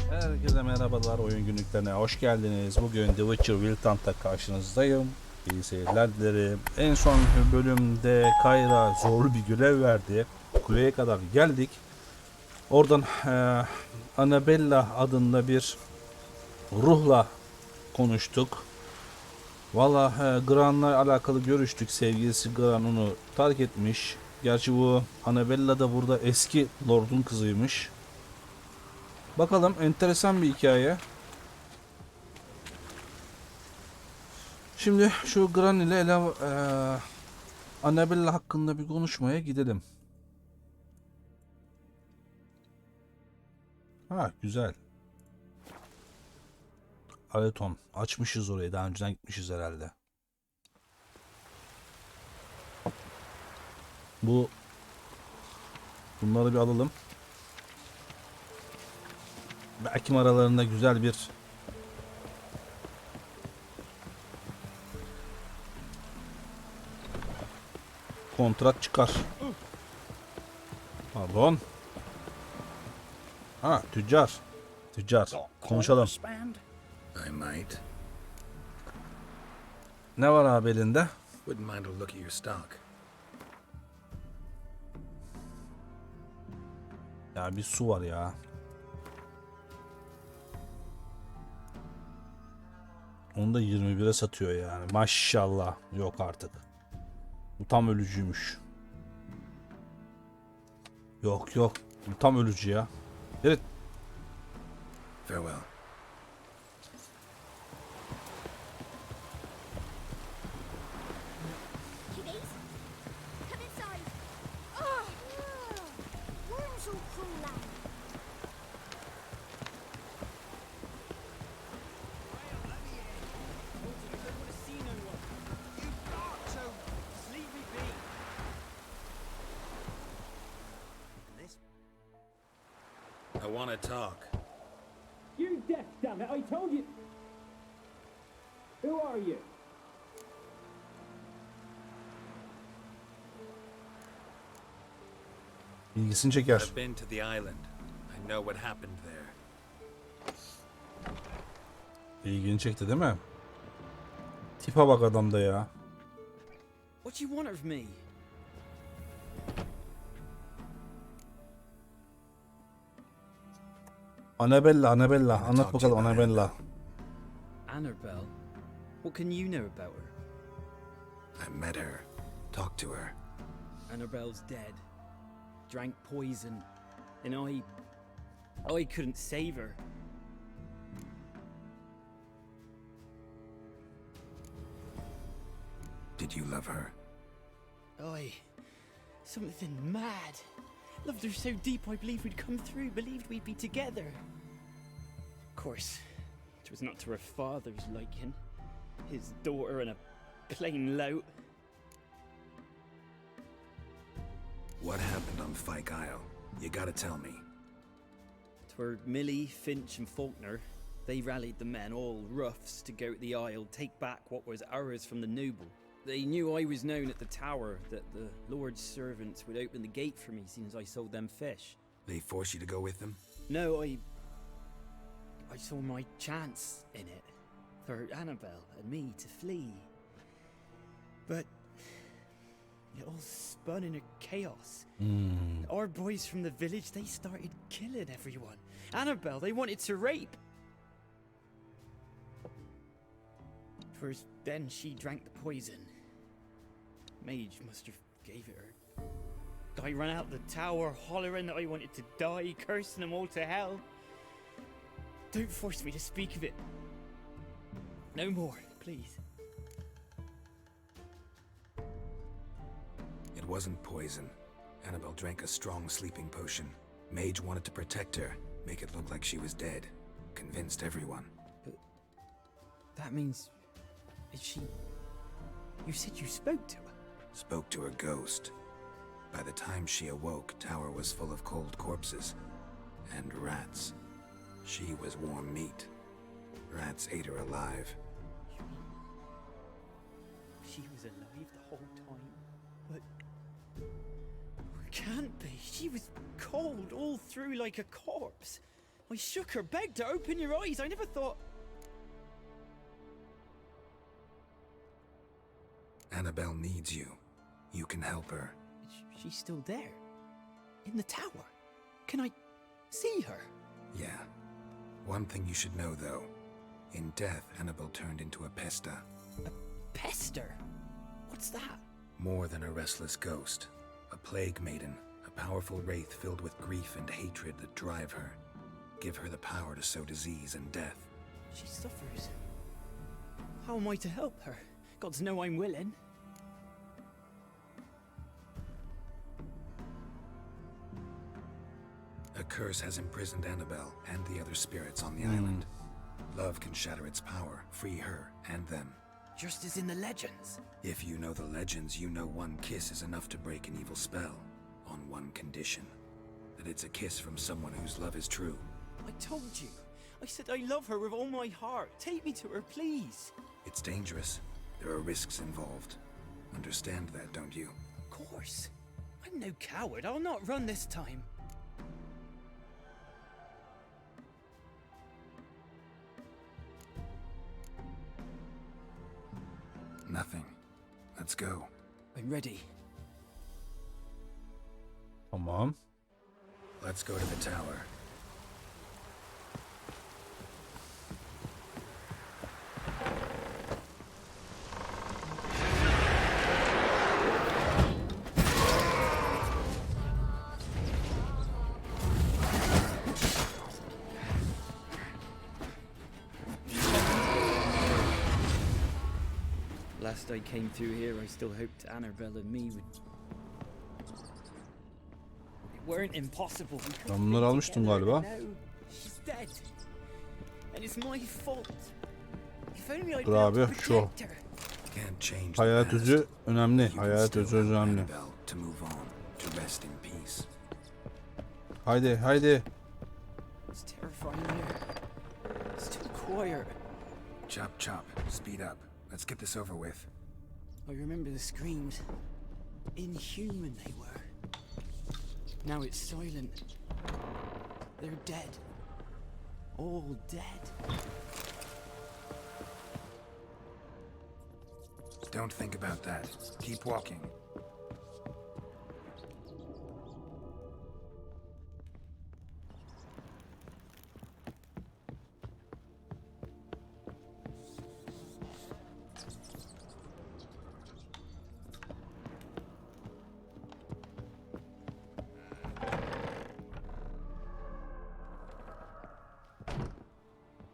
Herkese merhabalar, oyun günlüklerine hoş geldiniz. Bugün The Witcher Wild Hunt'ta karşınızdayım. İyi seyirler dilerim. En son bölümde Keira zorlu bir görev verdi. Kuleye kadar geldik. Oradan Annabella adında bir ruhla konuştuk. Valla Gran'la alakalı görüştük. Sevgilisi Gran onu terk etmiş. Gerçi bu Annabella da burada eski Lord'un kızıymış. Bakalım, enteresan bir hikaye. Şimdi şu Gran ile Annabella hakkında bir konuşmaya gidelim. Ha, güzel. Aleton. Açmışız orayı. Daha önceden gitmişiz herhalde. Bunları bir alalım. Belki aralarında güzel bir kontrat çıkar. Pardon. Ha, tüccar. Tüccar. Konuşalım. I might. Ne var abi elinde? Wouldn't mind a look at your stock. Ya bir su var ya. Onu da 21'e satıyor yani. Maşallah. Yok artık. Bu tam ölücüymüş. Yok yok. Bu tam ölücü ya. Evet. Farewell. Kiddies, come inside. Oh, worms will crawl out. I want to talk. You're deaf, damn it! I told you. Who are you? İlgisini çeker. I've been to the island. I know what happened there. İlgini çekti değil mi? Tipe bak adamda ya. What do you want of me? Annabella. Anlat bakalım Annabella. Annabelle? What can you know about her? I met her. Talked to her. Annabelle's dead. Drank poison. And I couldn't save her. Did you love her? Something mad. Loved her so deep I believed we'd come through, believed we'd be together. Of course, it was not to her father's liking. His daughter and a plain lout. What happened on Fyke Isle? You gotta tell me. 'Twere Millie, Finch and Faulkner. They rallied the men, all roughs, to go to the Isle, take back what was ours from the noble. They knew I was known at the tower, that the Lord's servants would open the gate for me since I sold them fish. They force you to go with them? No, I saw my chance in it, for Annabelle and me to flee. But it all spun in a chaos. Our boys from the village, they started killing everyone. Annabelle, they wanted to rape. First, then she drank the poison. Mage must have gave it her. I ran out the tower, hollering that I wanted to die, cursing them all to hell. Don't force me to speak of it. No more, please. It wasn't poison. Annabelle drank a strong sleeping potion. Mage wanted to protect her, make it look like she was dead. Convinced everyone. But that means... Is she... You said you spoke to her? Spoke to her ghost. By the time she awoke, tower was full of cold corpses. And rats. She was warm meat. Rats ate her alive. You mean... She was alive the whole time? But... can't be. She was cold all through like a corpse. I shook her, begged her, open your eyes. I never thought... Annabelle needs you. You can help her. She's still there. In the tower. Can I see her? Yeah. One thing you should know, though. In death, Annabelle turned into a pesta. Pester? What's that? More than a restless ghost. A plague maiden. A powerful wraith filled with grief and hatred that drive her. Give her the power to sow disease and death. She suffers. How am I to help her? Gods know I'm willing. A curse has imprisoned Annabelle and the other spirits on the island. Love can shatter its power, free her and them. Just as in the legends. If you know the legends, you know one kiss is enough to break an evil spell. On one condition. That it's a kiss from someone whose love is true. I told you. I said I love her with all my heart. Take me to her, please. It's dangerous. There are risks involved. Understand that, don't you? Of course. I'm no coward. I'll not run this time. Nothing. Let's go. I'm ready. Tamam. Let's go to the tower. Last I came through here, I still hoped Annabelle and me would... It weren't impossible. We could Ben bunları be almıştım together, galiba. and now she's dead. And it's my fault. If only I'd Dur been able abi to şu protect her. Can't change the hayat past. özü önemli. You can Hayat still özü help önemli. Annabelle to move on, to rest in peace. Haydi haydi. It's terrifying here. It's too quiet. Chop chop. Speed up. Let's get this over with. I remember the screams. Inhuman they were. Now it's silent. They're dead. All dead. Don't think about that. Keep walking.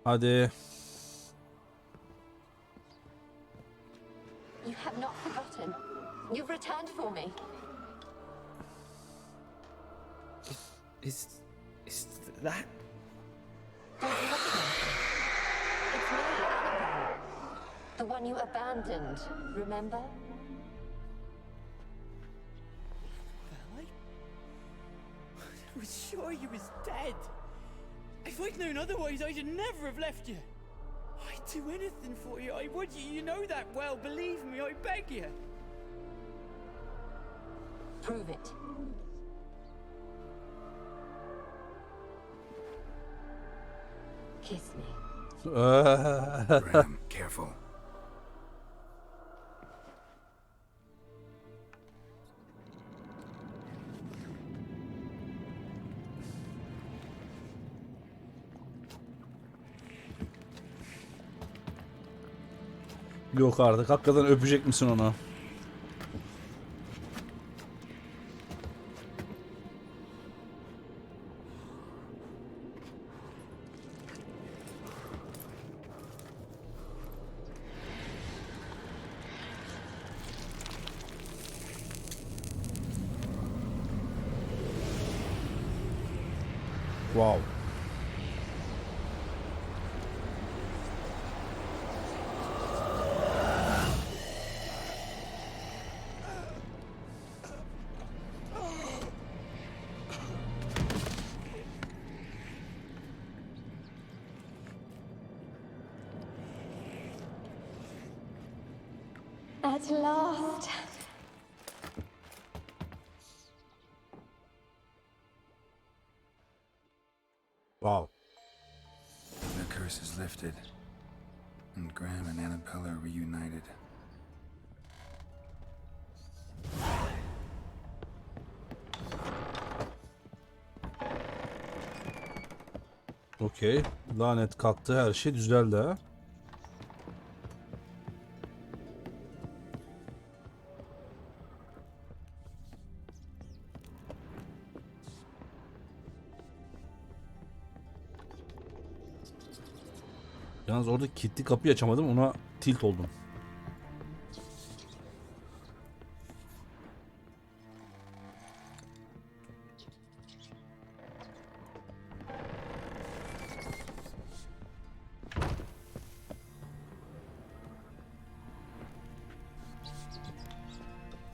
Hadi. You have not forgotten. You've returned for me. Is that? Don't look at me. It's me, Annabelle. The one you abandoned, remember? Well, I was sure you was dead. If I'd known otherwise, I'd never have left you. I'd do anything for you. I would. You know that well. Believe me, I beg you. Prove it. Kiss me. Ram, careful. Yok artık. Hakikaten öpecek misin onu? Wow. At last. Wow. The curse is lifted, and Graham and Annabelle are reunited. Okey. Lanet kalktı, her şey düzeldi ha. Yalnız orada kilitli kapıyı açamadım, ona tilt oldum.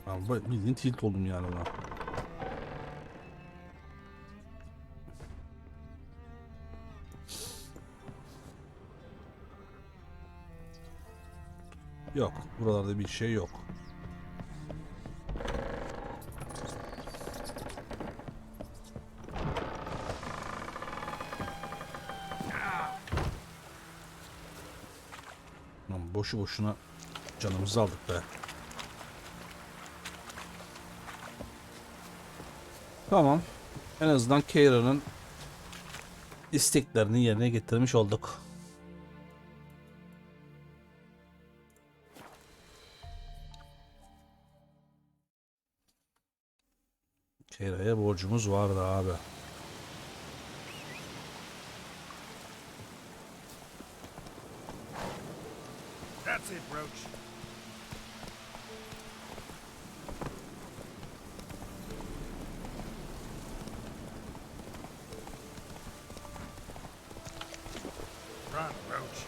Abi bildiğin tilt oldum yani ona. Yok, buralarda bir şey yok. Lan boşu boşuna canımızı aldık be. Tamam. En azından Keira'nın isteklerini yerine getirmiş olduk. Keira'ya borcumuz vardı abi. That's it, Roach. Run, Roach.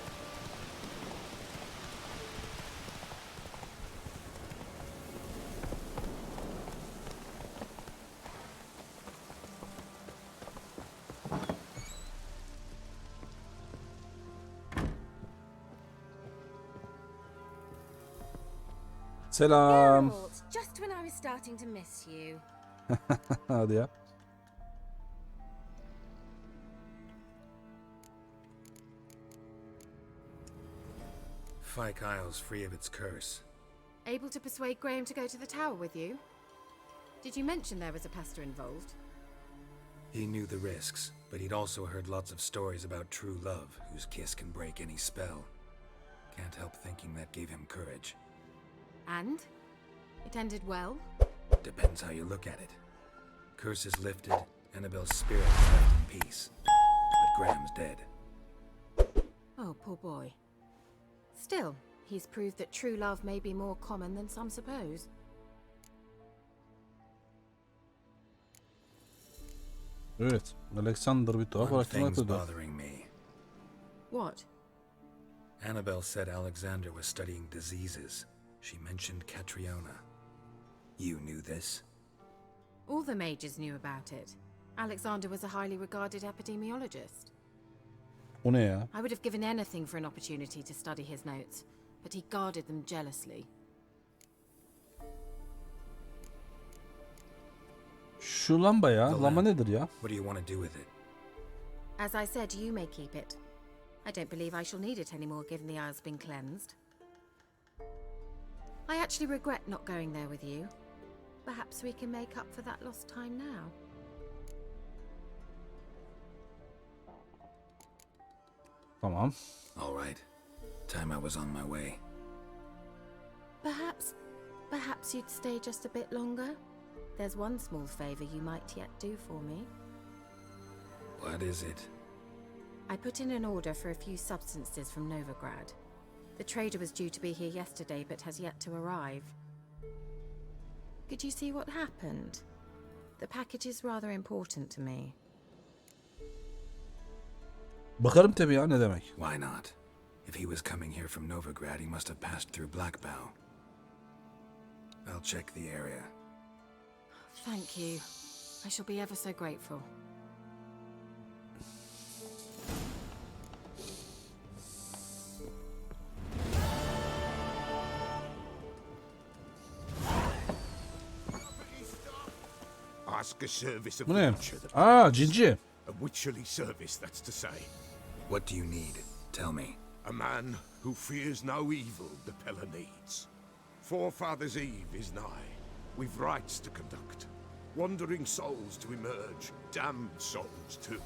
Selam. Geralt, just when I was starting to miss you. Hadi ya. Fyke Isle's free of its curse. Able to persuade Graham to go to the tower with you? Did you mention there was a pastor involved? He knew the risks, but he'd also heard lots of stories about true love, whose kiss can break any spell. Can't help thinking that gave him courage. And? It ended well? Depends how you look at it. Curse is lifted, Annabelle's spirit is left in peace. But Graham's dead. Oh, poor boy. Still, he's proved that true love may be more common than some suppose. Evet. Alexander bir tuhaf One araştırma thing's yapıyordu. bothering me. What? Annabelle said Alexander was studying diseases. She mentioned Catriona. You knew this? All the mages knew about it. Alexander was a highly regarded epidemiologist. O ne ya? I would have given anything for an opportunity to study his notes, but he guarded them jealously. Şu lamba ya. The Lamba lamp. nedir ya? What do you want to do with it? As I said, you may keep it. I don't believe I shall need it anymore given the Isle's been cleansed. I actually regret not going there with you. Perhaps we can make up for that lost time now. Tamam. All right. Time I was on my way. Perhaps you'd stay just a bit longer? There's one small favor you might yet do for me. What is it? I put in an order for a few substances from Novigrad. The trader was due to be here yesterday but has yet to arrive. Could you see what happened? The package is rather important to me. Bakarım tabii ya, ne demek. Why not? If he was coming here from Novigrad, he must have passed through Blackbow. I'll check the area. Thank you. I shall be ever so grateful. Ask a service of Bu ne? nature that Aa, cinci. A witcherly service, that's to say. What do you need? Tell me. A man who fears no evil the Pella needs. Forefathers' Eve is nigh. We've rites to conduct. Wandering souls to emerge. Damned souls too.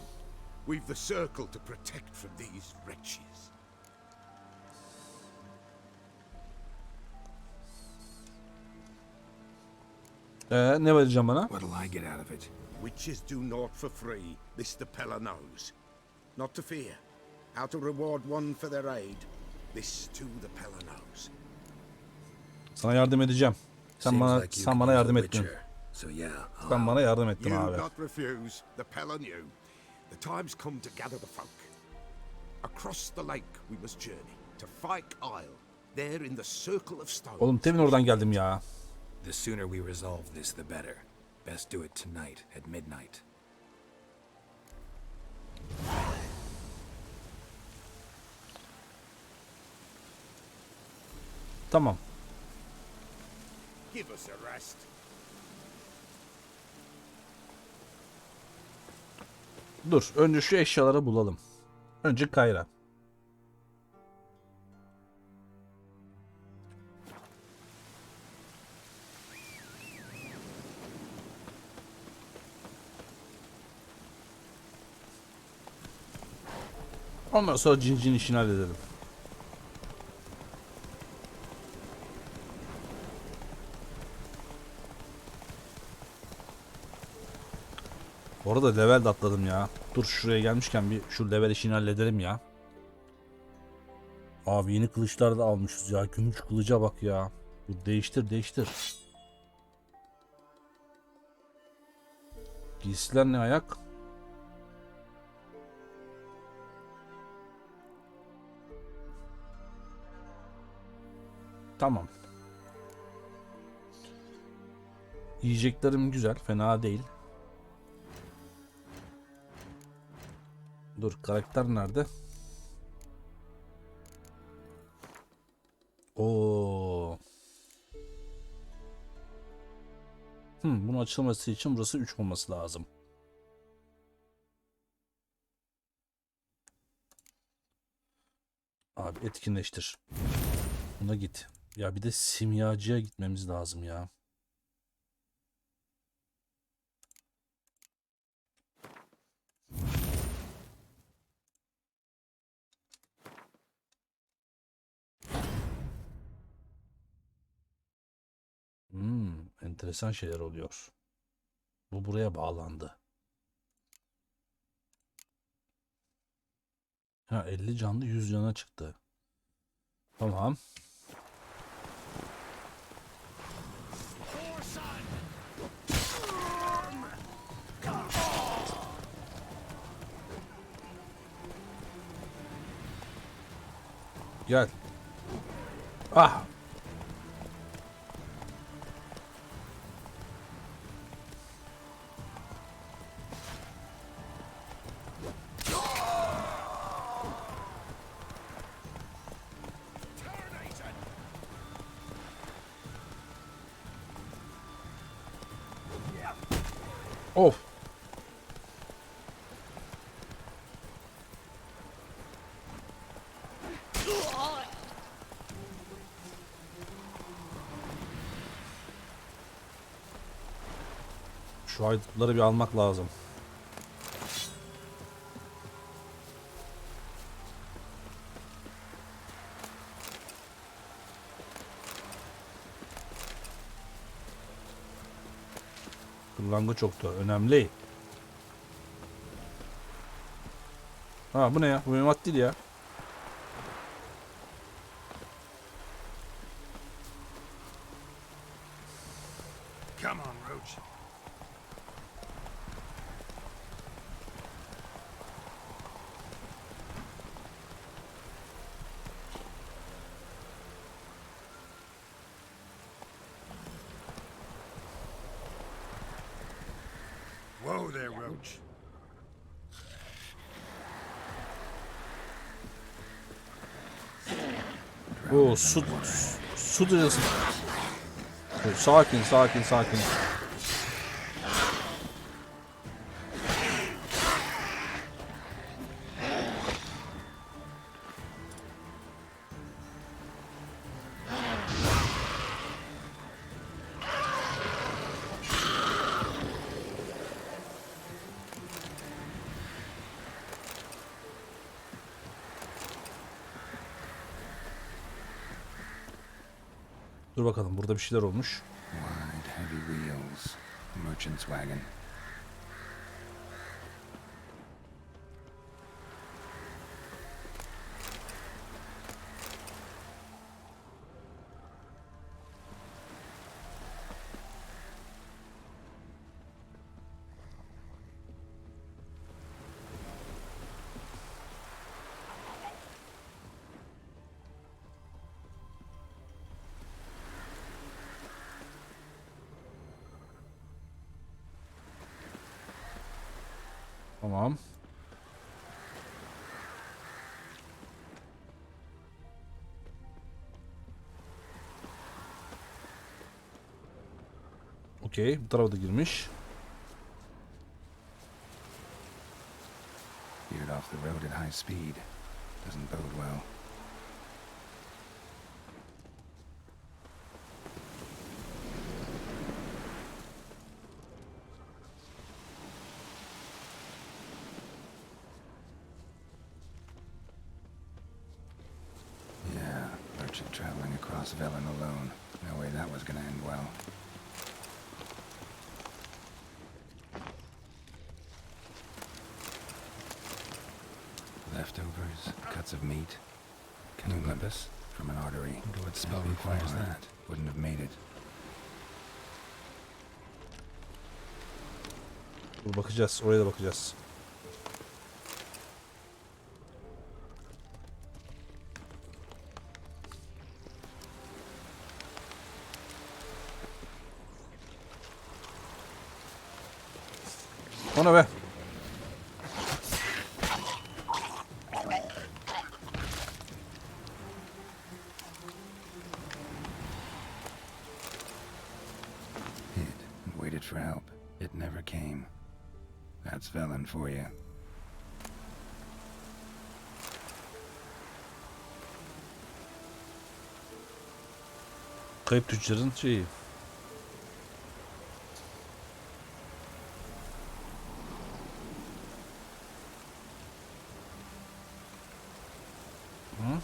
We've the circle to protect from these wretches. Ne vereceğim bana? What'll I get out of it? Witches do naught for free, this the Pella knows. Not to fear. How to reward one for their aid, this too the Pella knows. Sana yardım edeceğim. Sen bana yardım ettin. So yeah, Sen bana yardım ettin You abi. not refuse, the Pella knew. The time's come to gather the folk. Across the lake we must journey, to Fyke Isle, there in the circle of stones. Oğlum temin oradan geldim ya. the sooner we resolve this, the better. Best do it tonight at midnight. Tamam. Give us a rest. Dur. Önce şu eşyaları bulalım. Önce Kayra. Ondan sonra cincin işini halledelim. Bu arada level de atladım ya. Dur şuraya gelmişken bir şu level işini halledelim ya. Abi yeni kılıçlar da almışız ya. Gümüş kılıca bak ya. Bu değiştir. Giysiler ne ayak? Tamam. Yiyeceklerim güzel. Fena değil. Dur karakter nerede? Oo. Bunun açılması için burası 3 olması lazım. Abi etkinleştir. Buna git. Ya bir de simyacıya gitmemiz lazım ya. Enteresan şeyler oluyor. Bu buraya bağlandı. Ha 50 canlı 100 cana çıktı. Tamam. Gel. Ah. Of. Şu aydınları bir almak lazım. Kırlangıç çoktu. Önemli. Ha bu ne ya? Bu mühimmat değil ya. Come on, Roach. Whoa there, Roach. Oo su dırası. Sakin. Dur bakalım, burada bir şeyler olmuş. Wide, heavy wheels. Merchant's wagon. Tamam. Okey, bu tarafa da girmiş. Veered off the road at high speed. Doesn't bode well. Yeah, merchant traveling across Velen alone. No way that was gonna end well. Leftovers, cuts of meat. New limbus from an artery. Wonder what spell requires that. Wouldn't have made it. Dur bakacağız, oraya da bakacağız. Ona be. Hid and waited for help. It never came. That's Velen for you. Kayıp tüccarın şeyi. Hı?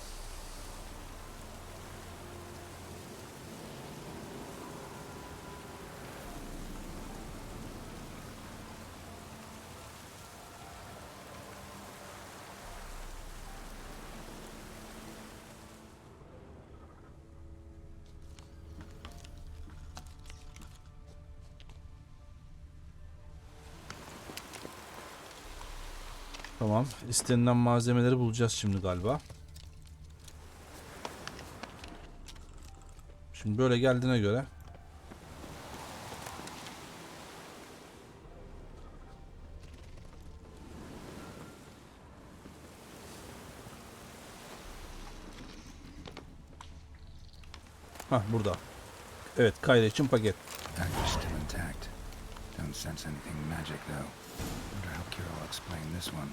Tamam. İstenilen malzemeleri bulacağız şimdi galiba. Şimdi böyle geldiğine göre burada. Evet, Keira için paket. Package's still intact. Don't sense anything magic though. Wonder how Keira will explain this one.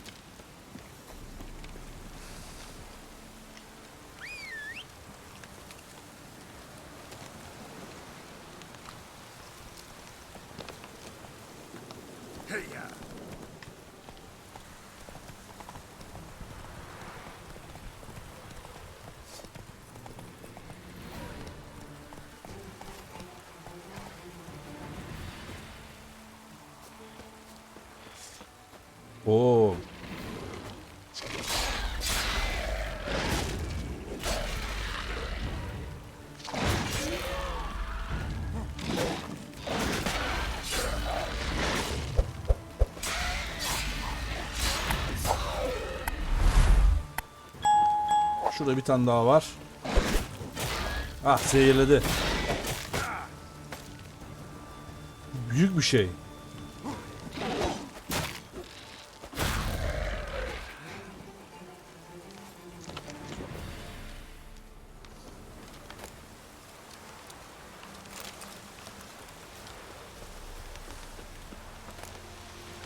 Hey ya! Oo. Şurada bir tane daha var. Ah, zehirledi. Büyük bir şey.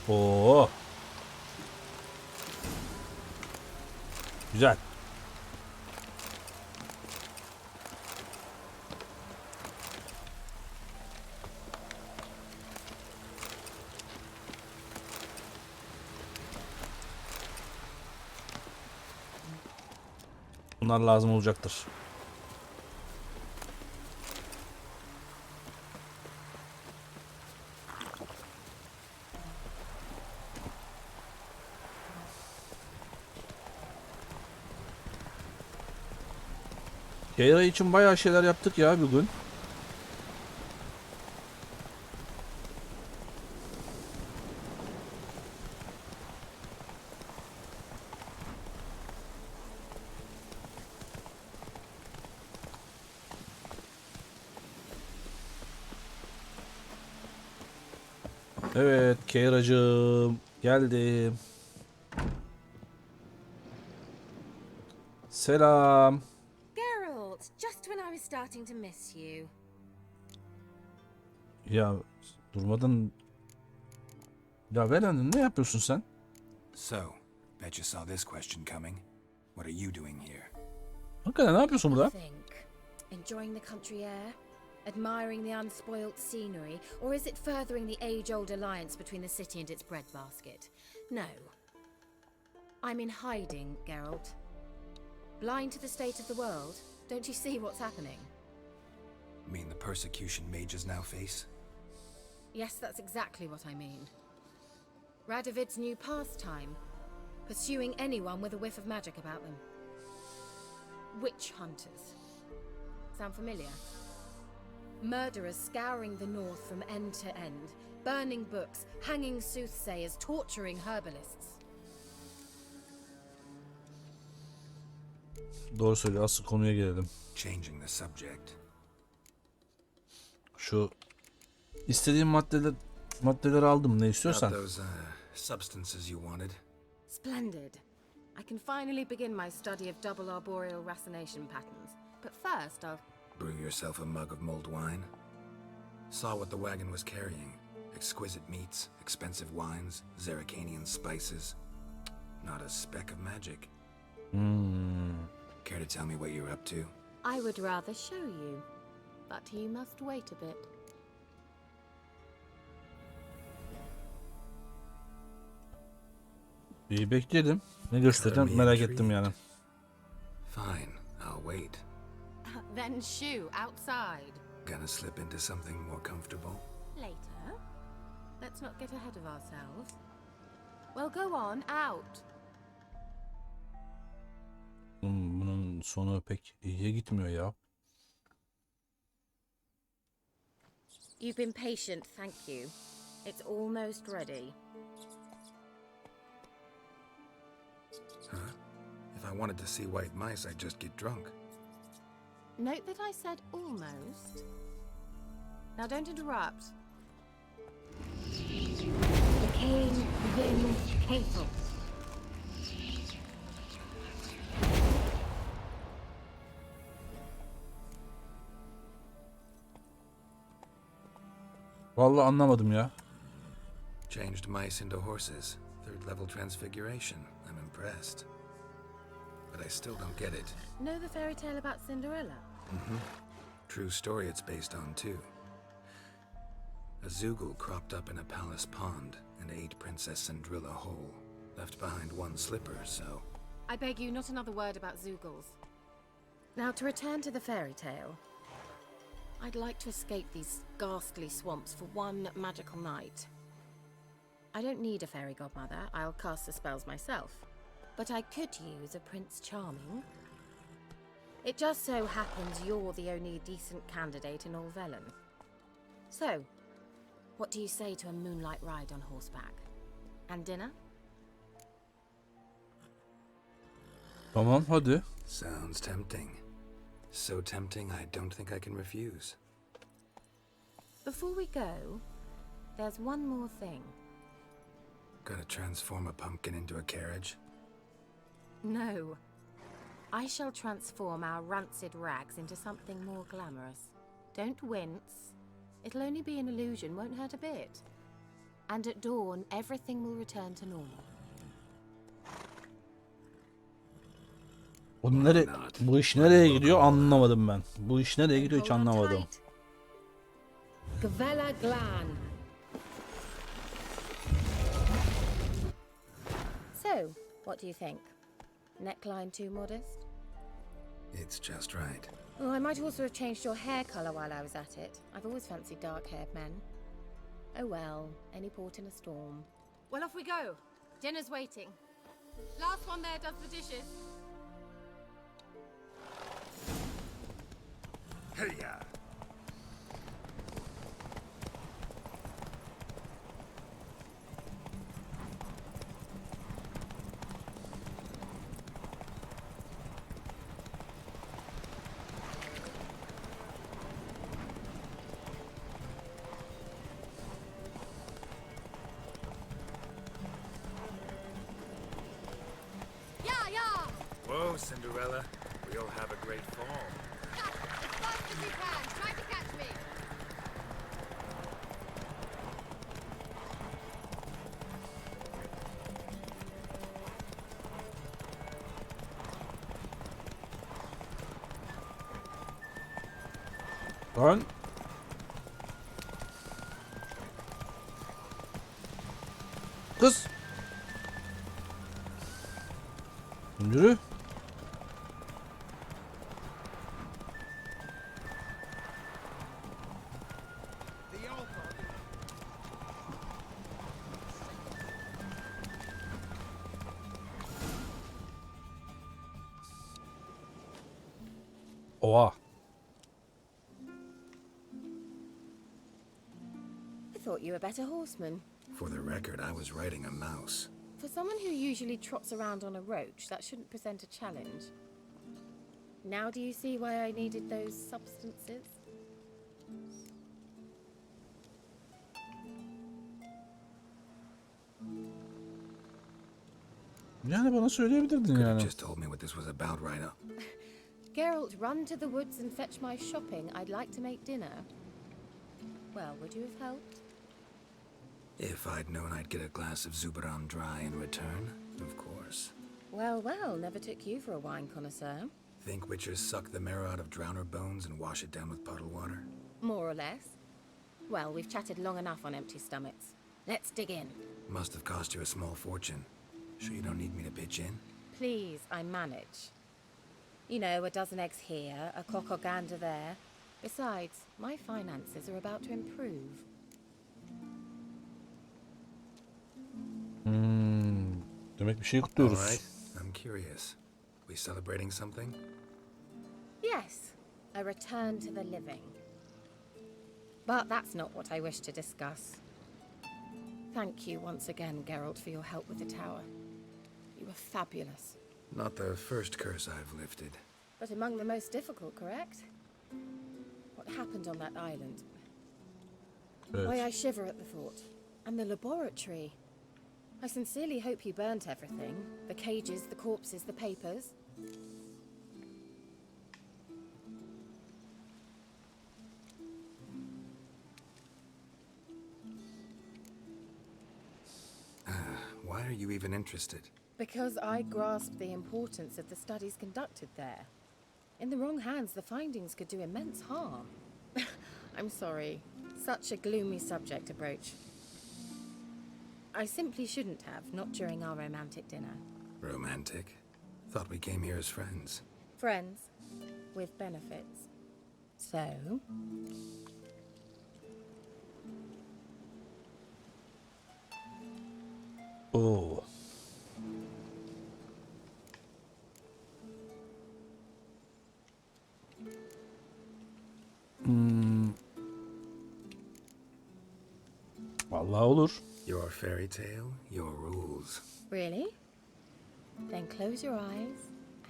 Oo. Güzel. Bunlar lazım olacaktır. Keira için bayağı şeyler yaptık ya bugün. Evet Keira'cığım geldim. Selam. Geralt, just when I was starting to miss you. Ya durmadan... Ya Velen'in ne yapıyorsun sen? So, bet you saw this question coming. What are you doing here? Hakikaten ne yapıyorsun burada? Think. Enjoying the country air? Admiring the unspoilt scenery? Or is it furthering the age-old alliance between the city and its breadbasket? No. I'm in hiding, Geralt. Blind to the state of the world? Don't you see what's happening? Mean the persecution mages now face? Yes, that's exactly what I mean. Radovid's new pastime. Pursuing anyone with a whiff of magic about them. Witch hunters. Sound familiar? Murderers scouring the north from end to end. Burning books, hanging soothsayers, torturing herbalists. Doğru söylüyor. Asıl konuya gelelim. Changing the subject. Şu istediğim maddeleri aldım. Ne Got istiyorsan. those substances you wanted? Splendid. I can finally begin my study of double arboreal racination patterns. But first, I'll... Brew yourself a mug of mulled wine? Saw what the wagon was carrying. Exquisite meats, expensive wines, Zerrikanian spices. Not a speck of magic. Care to tell me what you're up to? I would rather show you. But you must wait a bit. İyi bekledim. Ne göstereceğim merak ettim yani. Fine, I'll wait. Then shoo, outside. Gonna slip into something more comfortable? Later. Let's not get ahead of ourselves. Well, go on, out. Bunun sonu pek iyiye gitmiyor ya. You've been patient, thank you. It's almost ready. Huh? If I wanted to see white mice, I'd just get drunk. Note that I said almost. Now don't interrupt. Decaying within Cathel. Vallahi anlamadım ya. Changed mice into horses. Third level transfiguration. I'm impressed. But I still don't get it. Know the fairy tale about Cinderella? True story it's based on, too. A Zoogle cropped up in a palace pond and ate Princess Cinderella whole. Left behind one slipper, so... I beg you, not another word about Zoogles. Now, to return to the fairy tale. I'd like to escape these ghastly swamps for one magical night. I don't need a fairy godmother, I'll cast the spells myself. But I could use a Prince Charming. It just so happens you're the only decent candidate in all Velen. So, what do you say to a moonlight ride on horseback? And dinner? Tamam hadi. Sounds tempting. So tempting, I don't think I can refuse. Before we go, there's one more thing. Gotta transform a pumpkin into a carriage? No. I shall transform our rancid rags into something more glamorous. Don't wince. It'll only be an illusion, won't hurt a bit. And at dawn, everything will return to normal. Bu iş nereye gidiyor anlamadım ben. Bu iş nereye gidiyor hiç Hold on anlamadım. tight. Gavella Glan. So, what do you think? Neckline too modest? It's just right. Oh, I might also have changed your hair colour while I was at it. I've always fancied dark-haired men. Oh well, any port in a storm. Well, off we go. Dinner's waiting. Last one there does the dishes. Hey-ya! Yeah, yeah! Whoa, Cinderella. We'll have a great fall. As fast as you can. Try to catch me. Lan. Kız. Yürü. Oha. I thought you were a better horseman. For the record, I was riding a mouse. For someone who usually trots around on a roach, that shouldn't present a challenge. Now do you see why I needed those substances? Yani bana söyleyebilirdin Could have yani. just told me what this was about right up. Geralt, run to the woods and fetch my shopping. I'd like to make dinner. Well, would you have helped? If I'd known I'd get a glass of Zubaran dry in return, of course. Well, well, never took you for a wine connoisseur. Think witchers suck the marrow out of drowner bones and wash it down with puddle water? More or less. Well, we've chatted long enough on empty stomachs. Let's dig in. Must have cost you a small fortune. Sure you don't need me to pitch in? Please, I manage. You know, a dozen eggs here, a cock or gander there. Besides, my finances are about to improve. Demek bir şey All kutluyoruz. right, I'm curious. We celebrating something? Yes, a return to the living. But that's not what I wish to discuss. Thank you once again, Geralt, for your help with the tower. You were fabulous. Not the first curse I've lifted. But among the most difficult, correct? What happened on that island? Why Evet. I shiver at the thought. And the laboratory. I sincerely hope you burnt everything. The cages, the corpses, the papers. Why are you even interested? Because I grasp the importance of the studies conducted there. In the wrong hands, the findings could do immense harm. I'm sorry. Such a gloomy subject to broach. I simply shouldn't have, not during our romantic dinner. Romantic? Thought we came here as friends. Friends, with benefits. So? Oo. Vallahi olur. Your fairy tale, your rules. Really? Then close your eyes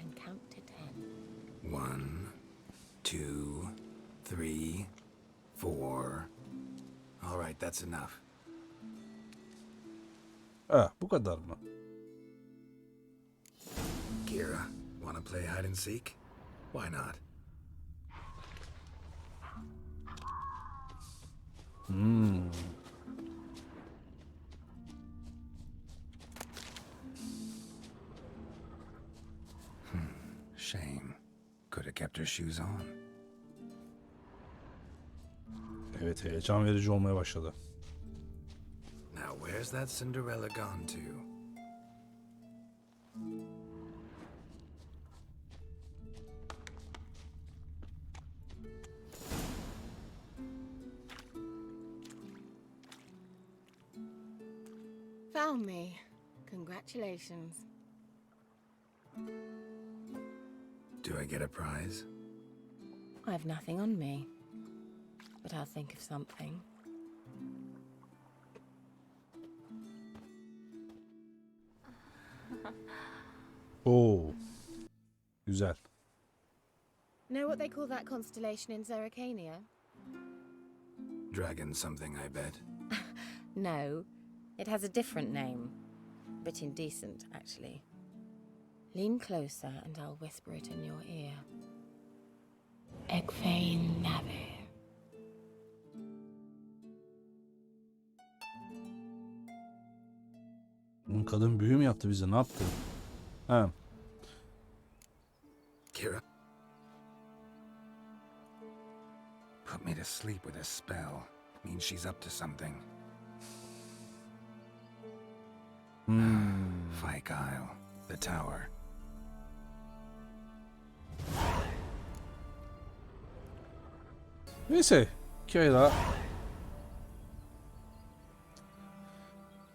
and count to 10. 1, 2, 3, 4. All right, that's enough. Ha, bu kadar mı? Keira, wanna play hide and seek? Why not? Shame. Could have kept her shoes on. Evet, heyecan verici olmaya başladı. Now, where's that Cinderella gone to? Found me. Congratulations. Do I get a prize? I have nothing on me, but I'll think of something. Oo. Güzel. Know what they call that constellation in Zeracania? Dragon something, I bet. No, it has a different name. A bit indecent, actually. Lean closer and I'll whisper it in your ear. Egfain Nave. Kadın büyü mü yaptı bize? Ne yaptı? Ha. Keira. Put me to sleep with a spell. Means she's up to something. Fyke Isle. The tower. Neyse. Keira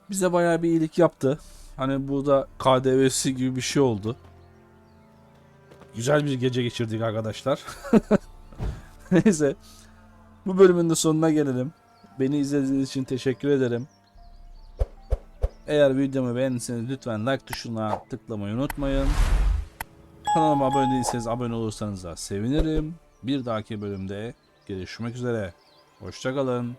bize bayağı bir iyilik yaptı. Hani bu da KDV'si gibi bir şey oldu. Güzel bir gece geçirdik arkadaşlar. Neyse. Bu bölümün de sonuna gelelim. Beni izlediğiniz için teşekkür ederim. Eğer videomu beğendiyseniz lütfen like tuşuna tıklamayı unutmayın. Kanalıma abone değilseniz abone olursanız da sevinirim. Bir dahaki bölümde görüşmek üzere. Hoşça kalın.